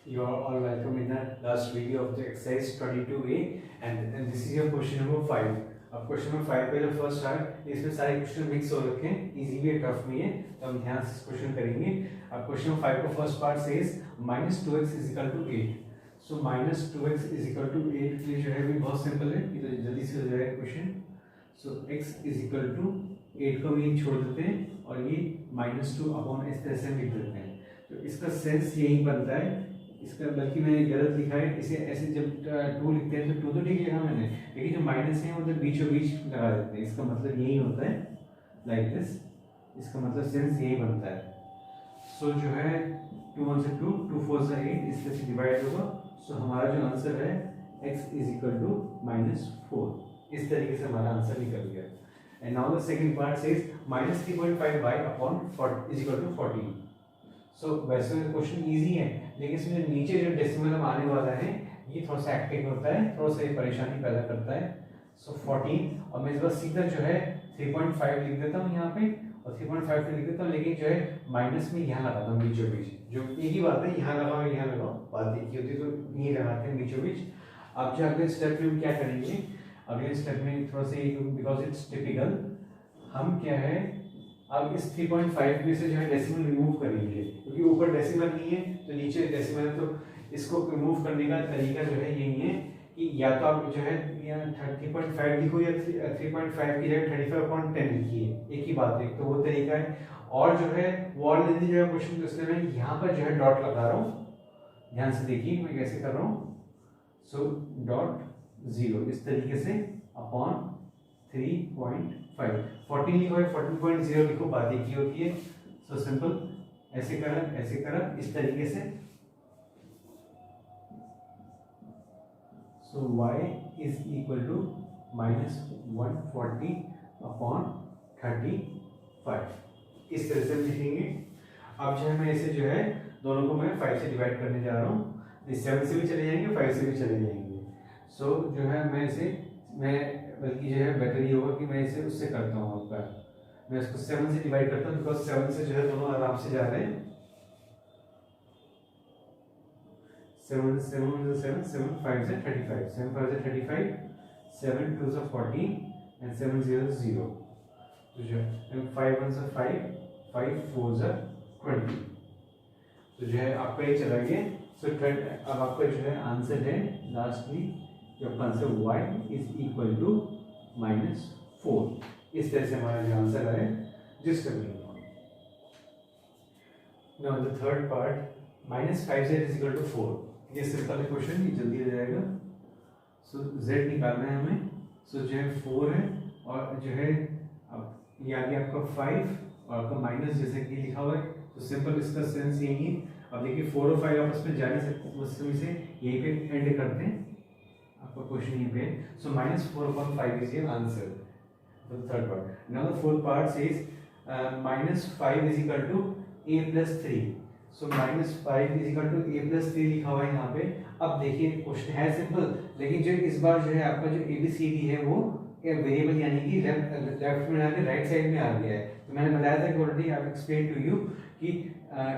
You are all welcome in the last video of the exercise 22A and this is your question number 5. अब question number 5 पे जो first है इसमें सारे question mix हो रखे हैं, इजी भी है टफ भी है, तो हम ध्यान से क्वेश्चन करेंगे। अब क्वेश्चन नंबर 5 का फर्स्ट पार्ट सेज -2x = 8। सो -2x = 8 के लिए जो है भी बहुत सिंपल है, ये तो जल्दी से हो जाएगा क्वेश्चन। सो x = 8 को भी छोड़ देते हैं और ये -2 इस तरह से लिख देते हैं। तो इसका सेंस यही बनता है, इसका बल्कि मैंने गलत लिखा है, इसे ऐसे जब 2 लिखते हैं तो 2 तो ठीक लिखा मैंने, लेकिन जो माइनस है वो तो बीचों बीच लगा देते हैं। इसका मतलब यही होता है लाइक दिस, इसका मतलब सेंस यही बनता है। सो जो है 2 1 से 2 2 4 से 8 इस तरह से डिवाइड होगा। सो हमारा जो आंसर है x = -4, इस तरीके से हमारा आंसर निकल गया। And now the second part says -3.5y = 14। सो वैसे क्वेश्चन इजी है, लेकिन इसमें नीचे जो डेसिमल आने वाला है ये थोड़ा सा एक्टिव होता है, थोड़ा सा परेशानी पैदा करता है। सो 14 और मैं इस बार सीधा जो है 3.5 लिख देता हूँ यहाँ पे और 3.5 पे लिख देता हूँ, लेकिन जो है माइनस में यहाँ लगाता हूँ बीचों बीच। जो एक ही बात है, यहाँ लगाओ यहाँ लगाओ, बात एक ही होती है, तो ये लगाते हैं बीचों बीच। अब जो अगले स्टेप में हम क्या करेंगे, अगले स्टेप में थोड़ा सा बिकॉज इट्स टिपिकल, हम क्या है अब इस 3.5 में से जो है डेसिमल रिमूव करेंगे, क्योंकि ऊपर डेसिमल नहीं है तो नीचे डेसिमल है। तो इसको रिमूव करने का तरीका जो है यही है कि या तो आप जो है यहाँ 30.5 लिखो या 3.5 की जगह 35/10 लिखिए, एक ही बात है, तो वो तरीका है। और जो है वो ऑलरेडी जो है क्वेश्चन इसलिए मैं यहाँ पर जो है डॉट लगा रहा हूँ, ध्यान से देखिए मैं कैसे कर रहा हूँ। सो .0 इस तरीके से अपॉन 3.5 14 लिखो या 14.0 लिखो, बात एक ही होती है। सो सिंपल ऐसे करा इस तरीके से। सो y = -140/35 इस तरह से लिखेंगे। अब जो है मैं इसे जो है दोनों को मैं 5 से डिवाइड करने जा रहा हूँ, 7 से भी चले जाएंगे 5 से भी चले जाएंगे। सो जो है मैं बल्कि जो है बेटर ये होगा कि मैं इसे उससे करता हूँ, आपका मैं इसको 7 से डिवाइड करता हूँ, बिकॉज 7 से जो है दोनों आराम से जा रहे हैं। 7 7 7 5 से 35, 7 5 से 35, 7 2 से 14 एंड 7 0 0। तो जो है 5 1 से 5, 5 4 से 20। तो जो है आपका ये चला गया। सो अब आपका जो है आंसर है लास्टली जो आपका आंसर y = -4, इस तरह से हमारा जो आंसर है जिस करने। Now the third part -5z = 4। ये सिंपल क्वेश्चन, ये जल्दी हो जाएगा। सो z निकालना है हमें। सो जो है 4 है और जो है अब ये आगे आपका 5 और आपका माइनस जैसे कि लिखा हुआ है, तो सिंपल इसका सेंस यही है। अब देखिए 4 और 5 आपस में जा नहीं सकते, उसमें से यहीं पे एंड करते हैं, आपका क्वेश्चन यहीं पे। सो -4/5 is your answer for the third part. Now the fourth part says -5 = a+3। So -5 = a+3 लिखा हुआ है यहाँ पे। अब देखिए क्वेश्चन है सिंपल, लेकिन जो इस बार जो है आपका जो ABCD है वो वेरिएबल यानी कि लेफ्ट में आके राइट साइड में आ गया है। तो मैंने बताया था कि already I have explain to you कि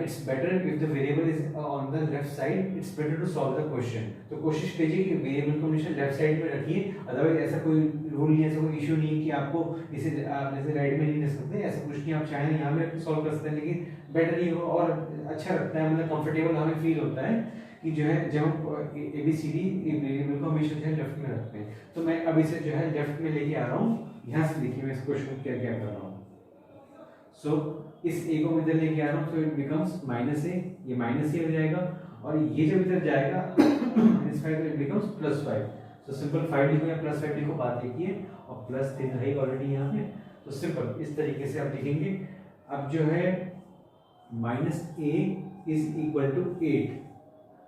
it's better if the variable is on the left side, it's better to solve the question. तो कोशिश कीजिए कि वेरिएबल को हमेशा लेफ्ट साइड में रखिए, अदरवाइज ऐसा कोई रूल नहीं है, ऐसा कोई इशू नहीं है कि आपको इसे जैसे राइट में नहीं रख सकते, ऐसा कुछ नहीं। आप चाहें यहाँ में सॉल्व कर सकते हैं, लेकिन बेटर ये हो और अच्छा लगता है, मतलब कंफर्टेबल हमें फील होता है कि जो है जब हम ABCD वेरिएबल को हमेशा जो है लेफ्ट में रखते हैं। तो मैं अब इसे जो है लेफ्ट में लेके आ रहा हूँ, यहाँ से देखिए मैं इस क्वेश्चन को क्या क्या कर रहा हूँ। सो इस a को इधर लेके आ रहा हूँ, तो इट बिकम्स -a, ये -a हो जाएगा, और ये जब इधर जाएगा -5 तो इट बिकम्स +5। सो सिंपल 5 लिखो या +5 लिखो, बात एक ही है, और +3 रहेगा ऑलरेडी यहाँ पे। तो सिंपल इस तरीके से आप लिखेंगे। अब जो है -a = 8,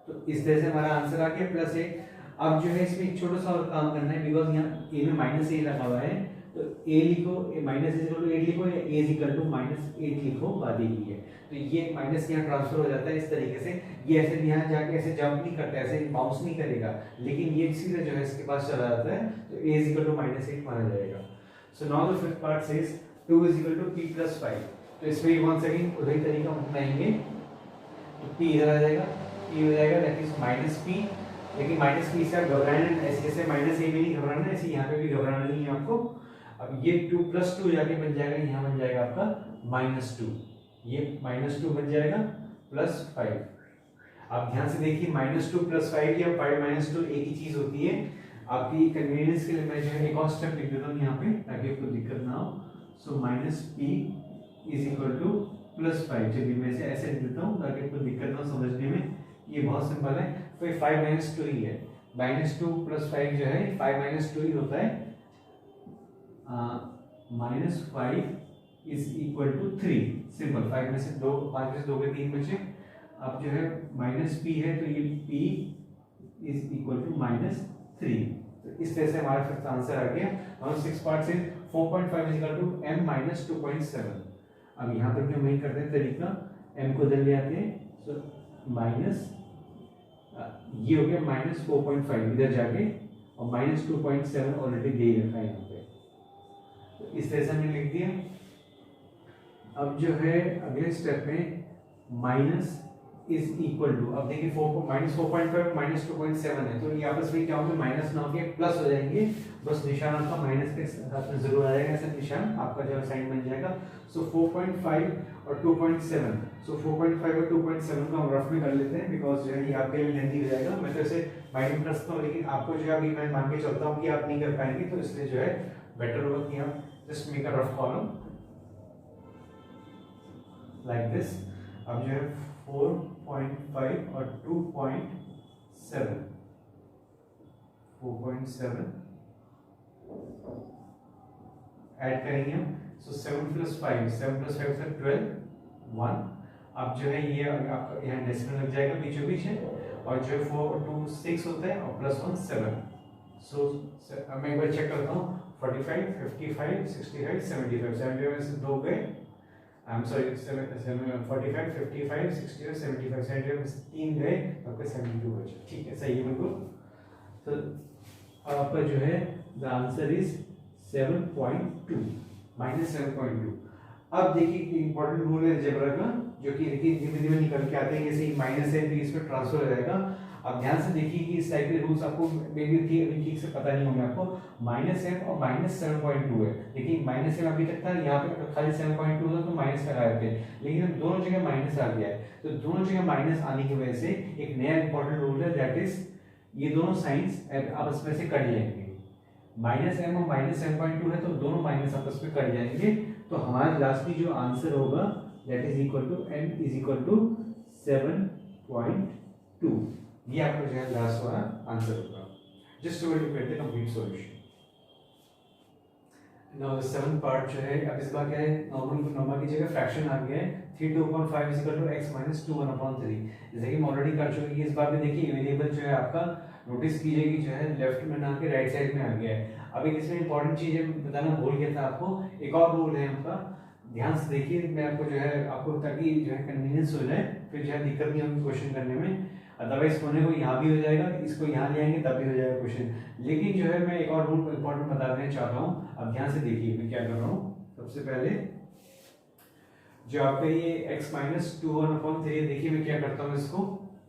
तो इस तरह से हमारा आंसर आ गया +8। अब जो है इसमें एक छोटा सा और काम करना है, बिकॉज यहाँ a में -a लगा हुआ है, तो a लिखो, -8 लिखो या a -8 लिखो, बात ही है। तो ये माइनस यहाँ ट्रांसफर हो जाता है इस तरीके से, ये ऐसे यहाँ जाके ऐसे जंप नहीं करता, ऐसे बाउंस नहीं करेगा, लेकिन ये सीधे जो है इसके पास चला जाता है, तो a = -8 माना जाएगा। So now the fifth part says 2 = p+5। तो इसमें वंस अगेन वही तरीका अपनाएंगे, तो p इधर आ जाएगा, ये हो जाएगा दैट इज माइनस पी। लेकिन माइनस पी से आप घबराना, ऐसे जैसे माइनस ए में नहीं घबराना, ऐसे यहाँ पे भी घबराना नहीं है आपको। अब ये 2 + 2 जाके बन जाएगा, यहाँ बन जाएगा आपका -2, ये -2 बन जाएगा +5। आप ध्यान से देखिए -2 + 5 या 5 - 2 एक ही चीज होती है। आपकी कन्वीनियंस के लिए मैं जो है एक और स्टेप लिख देता हूँ यहाँ पे ताकि आपको दिक्कत ना हो। सो -p = +5, चलिए मैं इसे ऐसे लिख देता हूँ ताकि आपको दिक्कत ना हो समझने में। ये बहुत सिंपल है, तो ये 5 - 2 ही है। -2 + 5 जो है 5 - 2 ही होता है। -5 = 3, सिंपल। 5 में से 2, 5 में से 2 के 3 बचे। अब जो है -p है तो ये p = -3। तो इस तरह से हमारा फिफ्थ आंसर आ गया। और 6 पार्ट से 4.5 = m - 2.7। अब यहाँ पर भी हम वही करते हैं तरीका, m को इधर ले आते हैं। सो माइनस ये हो गया -4.5 इधर जाके, और -2.7 ऑलरेडी दे रखा है यहाँ पे। तो इस तरह से हमने लिख दिया। अब जो है अगले स्टेप में माइनस इज इक्वल टू, अब देखिए -4.5 -2.7 है, तो ये आपस में क्या होंगे, माइनस ना होके प्लस हो जाएंगे। बस निशान आपका माइनस के साथ में जरूर आ जाएगा, ऐसा निशान आपका जो साइन बन जाएगा। सो 4.5 और 2.7, सो 4.5 और 2.7 को हम रफ में कर लेते हैं, बिकॉज जो है ये आपके लिए लेंथी हो जाएगा। मैं तो इसे माइनस कर सकता हूँ, लेकिन आपको जो है अभी मैं मान के चलता हूँ कि आप नहीं कर पाएंगे, तो इसलिए जो है बेटर होगा कि आप just make a rough column like this. अब जो है 4.5 और 2.7, 4.7 ऐड करेंगे हम। सो 7 + 5 से 12, 1। अब जो है ये आपका यहाँ डेसिमल लग जाएगा बीचों बीच है, और जो है 4 और 2 6 होता है, और +1 7। सो मैं एक बार चेक करता हूँ, 45 55 65 75 75 में से 2 गए, आई एम सॉरी 45 55 65 75 75 में से 3 गए, आपका 72 बचा। ठीक है, सही है बिल्कुल। तो आपका जो है द आंसर इज 7.2 -7.2। अब देखिए इंपॉर्टेंट रूल है अलजेब्रा का, जो कि देखिए धीमे धीमे निकल के आते हैं। जैसे ही माइनस है तो इसमें ट्रांसफर हो जाएगा। अब ध्यान से देखिए कि इस टाइप के रूल्स आपको मे बी ठीक से पता नहीं होंगे आपको। -m और -7.2 है, लेकिन -m अभी तक था, यहाँ पे खाली 7.2 था तो माइनस लगाए थे, लेकिन अब दोनों जगह माइनस आ गया है। तो दोनों जगह माइनस आने की वजह से एक नया इंपॉर्टेंट रूल है, दैट इज ये दोनों साइंस आपस में से कट जाएंगे। -m और -7.2 है तो दोनों माइनस आपस में कट जाएंगे। तो हमारा लास्टली जो आंसर होगा that is equal to m = 7.2। ये आपका जो है लास्ट वाला आंसर होगा। Just to look at the complete solution. Now the seventh part जो है, अब इस बार क्या है, नॉर्मल की जगह फ्रैक्शन आ गया है। 3/2.5 = x - 2/3। जैसे कि हम ऑलरेडी कर चुके हैं, इस बार भी देखिए वेरिएबल जो है आपका नोटिस कीजिए कि जो है लेफ्ट में ना के राइट साइड में आ गया है। अब एक इसमें इंपॉर्टेंट चीज है, बताना भूल गया था आपको, एक और रूल है आपका, ध्यान से देखिए। मैं आपको जो है आपको ताकि जो है कन्वीनियंस हो जाए, फिर जो है दिक्कत नहीं होगी क्वेश्चन करने में। अदरवाइज होने को यहाँ भी हो जाएगा, इसको यहाँ ले आएंगे तब भी हो जाएगा क्वेश्चन। लेकिन जो है मैं एक और रूल इंपॉर्टेंट बता देना चाहता हूँ। अब ध्यान से देखिए मैं क्या कर रहा हूँ। सबसे पहले जो आपका ये x - 2/3, देखिए मैं क्या करता हूँ,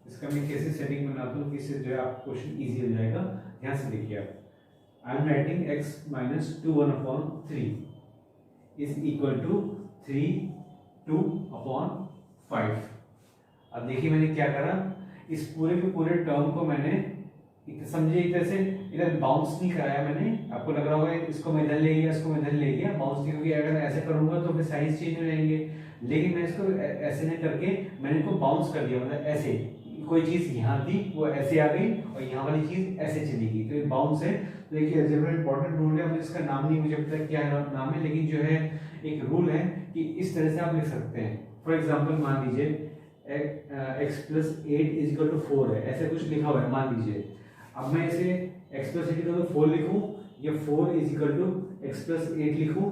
इसका मैं कैसे सेटिंग बनाता हूँ कि इससे जो है आप क्वेश्चन इजी हो जाएगा। ध्यान से देखिए आप, I am writing x - 2/3 is equal to 3/2/5। अब देखिए मैंने क्या करा, इस पूरे के पूरे टर्म को मैंने समझिए एक तरह से इधर बाउंस नहीं कराया मैंने। आपको लग रहा होगा इसको मैं इधर ले गया, इसको मैं इधर ले गया, बाउंस नहीं, क्योंकि अगर ऐसे करूंगा तो फिर साइज चेंज हो जाएंगे। लेकिन मैं इसको ऐसे नहीं करके मैंने इसको बाउंस कर दिया, मतलब ऐसे कोई चीज यहाँ थी वो ऐसे आ गई और यहाँ वाली चीज ऐसे चली गई, तो ये बाउंस है। तो देखिए अलजेब्रा इंपॉर्टेंट रूल है, मुझे इसका नाम नहीं मुझे पता क्या नाम है, लेकिन जो है एक रूल है कि इस तरह से आप लिख सकते हैं। फॉर एग्जाम्पल मान लीजिए x + 8 = 4 है, ऐसे कुछ लिखा हुआ है मान लीजिए। अब मैं इसे x + 8 = 4 लिखूं या 4 = x + 8 लिखूं,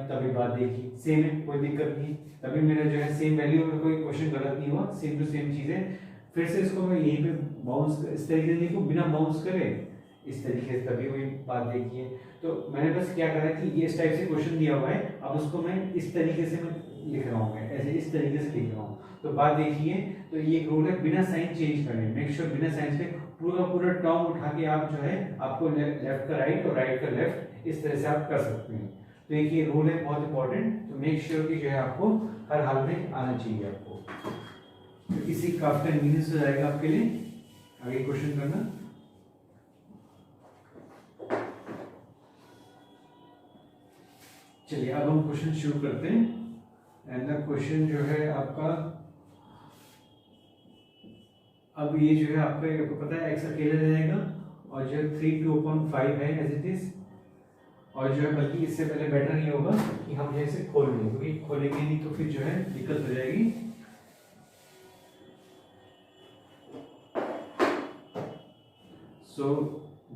तभी बात देखिए सेम है, कोई दिक्कत नहीं। तभी मेरा जो है सेम वैल्यू में कोई क्वेश्चन गलत नहीं हुआ, सेम टू सेम चीज है। फिर से इसको मैं यहीं पे बाउंस इस तरीके से लिखूं बिना बाउंस करे, इस तरीके से, तभी वही बात देखिए। तो मैंने बस क्या करा कि ये इस टाइप से क्वेश्चन दिया हुआ है, अब उसको मैं इस तरीके से मैं लिख रहा हूँ, मैं ऐसे इस तरीके से लिख रहा हूँ। तो बात देखिए तो ये एक रूल है बिना साइन चेंज करने, मेक श्योर बिना साइन के पूरा पूरा टर्म उठा के आप जो है आपको लेफ्ट का राइट और राइट का लेफ्ट इस तरह से आप कर सकते हैं। तो एक ये रूल है बहुत इंपॉर्टेंट, तो मेक श्योर कि जो है आपको हर हाल में आना चाहिए आपको, तो इसी काफी कन्वीनियंस हो जाएगा आपके लिए आगे क्वेश्चन करना। चलिए अब हम क्वेश्चन शुरू करते हैं। एंड द क्वेश्चन जो है आपका, अब ये जो है आपको पता है एक्स अकेले रहेगा और जो है 3/2/5 है एज इट इज, और जो है बल्कि इससे पहले बेटर ये होगा कि हम जैसे खोल लें, क्योंकि खोलेंगे नहीं तो फिर जो है दिक्कत हो जाएगी। सो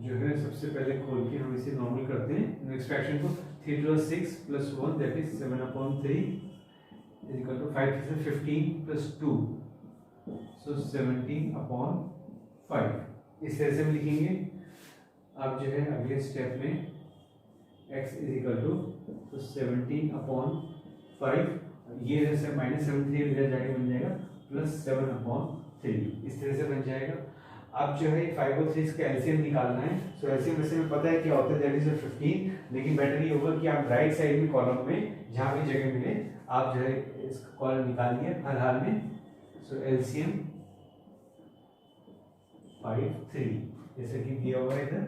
जो है सबसे पहले खोल के हम इसे नॉर्मल करते हैं नेक्स्ट फ्रैक्शन को। 3 × 6 + 1 that is 7/3 is equal to 5 × 15 + 2 so 17/5 इस तरह से हम लिखेंगे। अब जो है अगले स्टेप में x इज इक्वल टू 17/5, ये जैसे -7/3 इधर जाके बन जाएगा +7/3 इस तरह से बन जाएगा। अब जो है 5 और 6 का एलसीएम निकालना है। सो एलसीएम वैसे में पता है क्या होता है, दैट इज 15, लेकिन बेटर ये होगा कि आप राइट साइड में कॉलम में जहाँ भी जगह मिले आप जो है इसका कॉलम निकालिए हर हाल में। सो एलसीएम 5 3 जैसे कि दिया हुआ है इधर।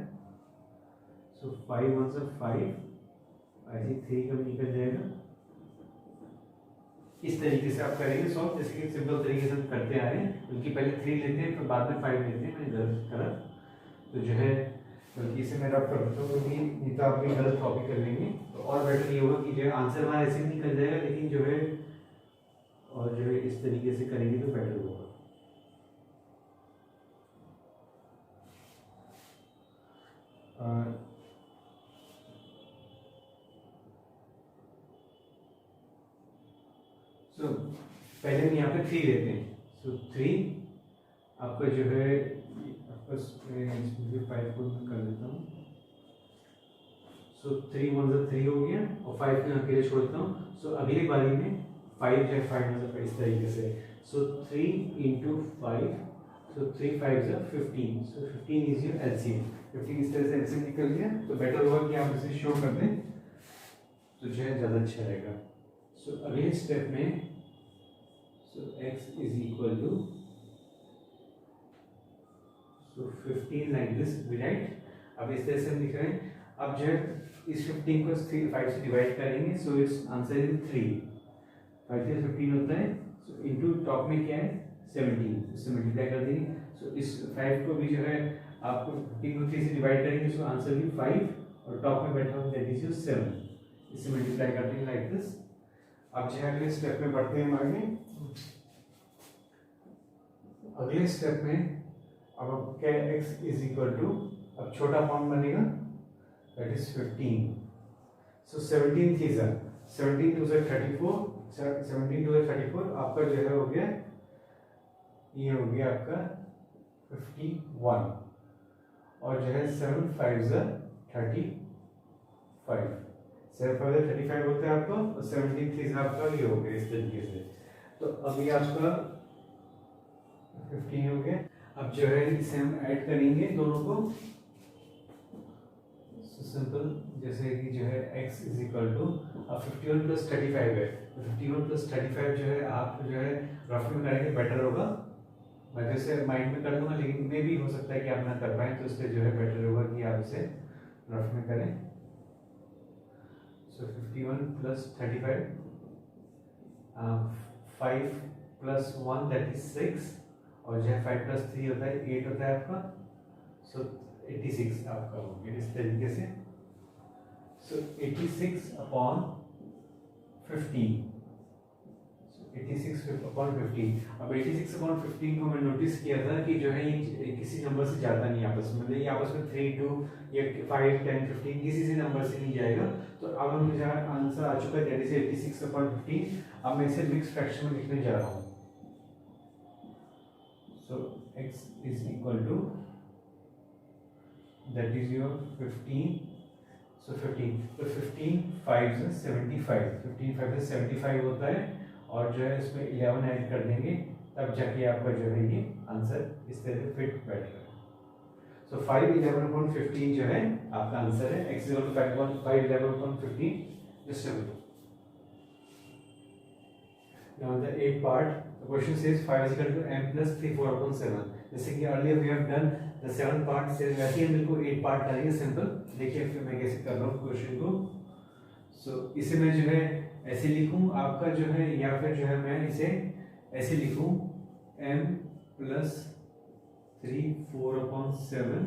सो 5 1 से 5 आई थिंक 3 का निकल जाएगा। इस तरीके से आप करेंगे सॉल्व, जैसे कि सिंपल तरीके से हम करते आ रहे हैं, बल्कि पहले 3 लेते हैं फिर बाद में 5 लेते हैं, मैंने गलत करा तो जो है बल्कि इसे मैं रब कर देता हूँ, क्योंकि नहीं तो आप भी गलत कॉपी कर लेंगे। तो और बेटर ये होगा कि जो है आंसर हमारा ऐसे ही निकल जाएगा, लेकिन जो है और जो है इस तरीके से करेंगे तो बेटर होगा। सो पहले हम यहाँ पे 3 लेते हैं। सो 3 आपका जो है आपका इसमें भी 5 को कर देता हूँ। सो 3 1 से 3 हो गया और 5 को यहाँ के लिए छोड़ता हूँ। सो अगली बारी में 5 जो है 5 में से इस तरीके से। सो 3 × 5, सो 3 5 से 15, सो 15 इज योर एलसीएम। 15 इस तरह से एलसीएम निकल गया, तो बेटर होगा कि आप इसे शो कर दें तो जो है ज़्यादा अच्छा रहेगा। सो अगले स्टेप में x is equal to 15 like this we write. अब इस तरह से हम लिख रहे हैं। अब जो है इस 15 को 5 से डिवाइड करेंगे, सो इट्स आंसर इज 3। 5 से 15 होता है, सो इनटू टॉप में क्या है 17, इससे मल्टीप्लाई कर देंगे। सो इस 5 को भी जो है आपको 15 को 3 से डिवाइड करेंगे, सो आंसर भी 5 और टॉप में बैठा हुआ दैट इज योर 7, इससे मल्टीप्लाई कर देंगे लाइक दिस। अब जो है अगले स्टेप में बढ़ते हैं आगे। अगले स्टेप में अब क्या है x इज इक्वल टू, अब छोटा फॉर्म बनेगा दैट इज 15। सो 17 थी सर 17 2 से 34, 17 2 से 34 आपका जो है हो गया, ये हो गया आपका 51 और जो है 7 5 से 35, 7 5 से 35 होता है आपका, और 17 3 से आपका ये हो गया इस तरीके से। तो अभी आपका 15 हो गया। अब जो है इसे हम ऐड करेंगे दोनों को। सिंपल जैसे कि जो है x इज इक्वल टू, अब 51 + 35 है, 51 + 35 जो है आप जो है रफ में करेंगे बेटर होगा। मैं जैसे माइंड में कर लूँगा, लेकिन मे भी हो सकता है कि आप ना कर पाए, तो इसलिए जो है बेटर होगा कि आप इसे रफ में करें। सो 51 + 35, 5 + 1 दैट इज 6, और जो है 5 + 3 होता है 8 होता है आपका। सो 86 आपका हो गया इस तरीके से। सो 86/15, 86/15। अब 86/15 को मैं नोटिस किया था कि जो है ये किसी नंबर से जाता नहीं आपस में, मतलब ये आपस में 3 2 या 5 10 15 किसी से नंबर से नहीं जाएगा। तो अब हम मुझे आंसर आ चुका है दैट इज 86/15। अब मैं इसे मिक्स फ्रैक्शन में लिखने जा रहा हूँ। So x is equal to, that is your 15, so 15, तो 15 5 से 75, 15 5 से 75 होता है, और जो है इसमें 11 ऐड कर देंगे तब जाके आपका जो है ये आंसर इस तरह से फिट बैठ रहा है। सो 5 11/15 जो है आपका आंसर है। x equal to 5 11/15 just a minute. Now the 8th part, the question says 5 is equal to m plus 3 4/7. जैसे कि earlier we have done the 7th part से वैसे ही हम बिल्कुल 8 part करेंगे सिंपल। देखिए फिर मैं कैसे कर रहा हूँ क्वेश्चन को। सो इसे मैं जो है ऐसे लिखूँ आपका जो है, या फिर जो है मैं इसे ऐसे लिखूँ m plus 3 4/7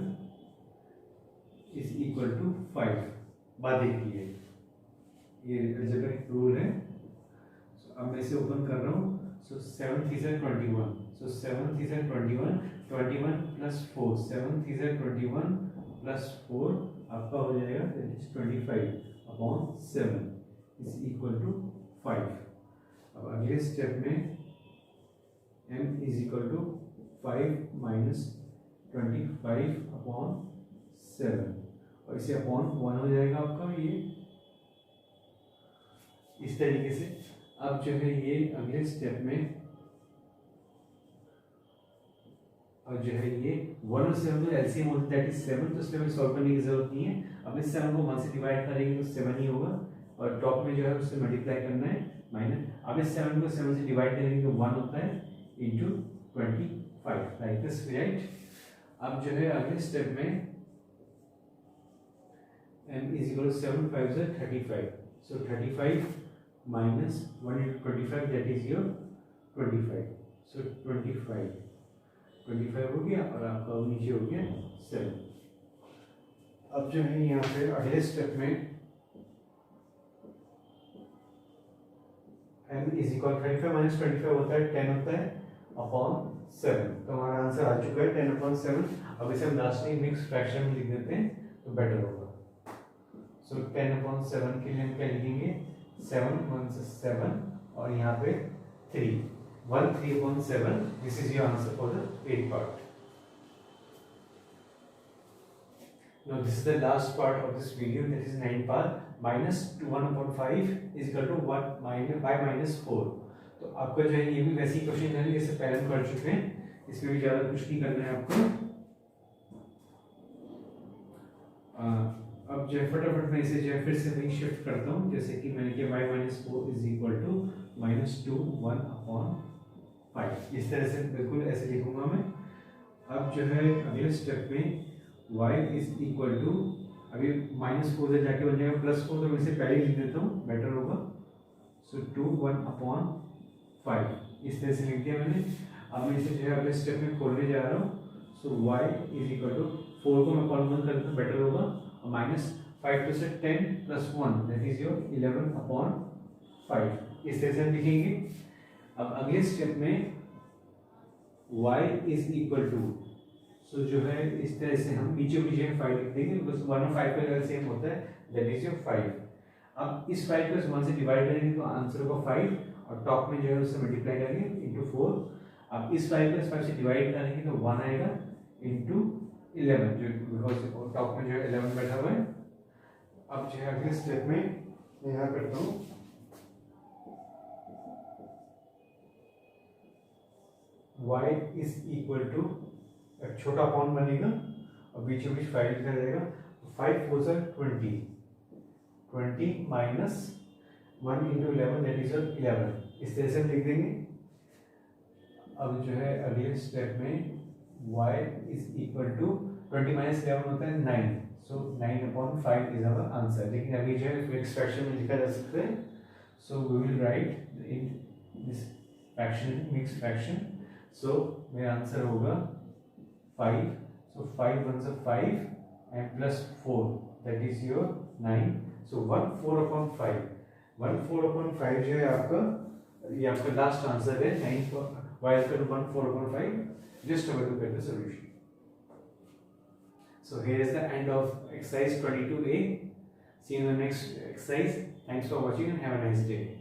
is equal to 5। बात देखिए ये अलजेब्रिक रूल है। अब मैं इसे ओपन कर रहा हूँ। सो 7 3 21, सो 7 3 21 21 प्लस 4, 7 3 21 प्लस 4 आपका हो जाएगा that is 25/7 is equal to 5। अब अगले स्टेप में m is equal to 5 minus 25/7 और इसे अपॉन 1 हो जाएगा आपका ये इस तरीके से। अब जो है ये अगले स्टेप में और जो है ये 1 और 7 तो एलसीएम होता है दैट इज 7, तो इसलिए हमें सॉल्व करने की जरूरत नहीं है। अब इस 7 को 1 से डिवाइड करेंगे तो 7 ही होगा और टॉप में जो है उससे मल्टीप्लाई करना है माइनस। अब इस 7 को 7 से डिवाइड करेंगे तो 1 होता है इनटू 25 लाइक दिस, राइट। अब जो है अगले स्टेप में m इज इक्वल टू 7 5 से 35, सो 35 minus 1 into 25 that is your 25, so 25 हो गया और आपका नीचे हो गया 7। अब जो है यहाँ पे अगले स्टेप में m इज इक्वल 35 माइनस 25 होता है 10 होता है अपॉन 7, तो हमारा आंसर आ चुका है 10/7। अब इसे हम लास्ट में मिक्स फ्रैक्शन में लिख देते हैं तो बेटर होगा। सो 10/7 के लिए हम क्या लिखेंगे 7 1 से 7 और यहाँ पे 3 1 3/7। This is your answer for the 8th part। Now this is the last part of this video, that is 9th part। minus 1/5 is equal to 1 minus 4। तो आपका जो है ये भी वैसे ही क्वेश्चन है जैसे पहले हम कर चुके हैं, इसमें भी ज्यादा कुछ नहीं करना है आपको। अब जो है फटाफट मैं इसे जो है फिर से वही शिफ्ट करता हूँ जैसे कि मैंने किया y minus 4 is equal to -2 1/5। इस तरह से बिल्कुल ऐसे लिखूंगा मैं। अब जो है अगले स्टेप में y इज इक्वल टू, अभी -4 से जाके बन जाएगा +4, तो मैं इसे पहले लिख देता हूँ बेटर होगा। सो 2 1/5 इस तरह से लिख दिया मैंने। अब मैं इसे जो है अगले स्टेप में खोलने जा रहा हूँ। सो y इज इक्वल टू 4 को मैं कॉमन कर देता हूँ बेटर होगा, minus 5 to 10 plus 1 that is your 11/5 इस तरह से हम लिखेंगे। अब अगले स्टेप में y is equal to, सो जो है इस तरह से हम पीछे 5 लिख देंगे बिकॉज 1 और 5 का एलसीएम होता है that is your 5। अब इस 5 को 1 से डिवाइड करेंगे तो आंसर होगा 5 और टॉप में जो है उससे मल्टीप्लाई करेंगे इनटू 4। अब इस 5 को इस 5 से डिवाइड करेंगे तो 1 आएगा इनटू 11 जो बिकॉज टॉप में जो है 11 बैठा हुआ है। अब जो है अगले स्टेप में मैं यहाँ करता हूँ y इज इक्वल टू, एक छोटा अपॉन बनेगा और बीच में 5 लिखा जाएगा। 5 4 20 माइनस 1 into 11 that is 11 इस तरह से हम लिख देंगे। अब जो है अगले स्टेप में y is equal to 20 minus 11 होता है 9, so 9/5 is our answer। लेकिन अभी जो है मिक्स फ्रैक्शन में लिखा जा सकता है, so we will write in this fraction mixed fraction। so मेरा आंसर होगा 5, so 5 1 से 5 and plus 4 that is your 9, so 1/4/5 1/4/5 जो है आपका, ये आपका लास्ट आंसर है 9 y equal to 1/4/5। just have a look at the solution। So here is the end of exercise 22A। See you in the next exercise। Thanks for watching and have a nice day।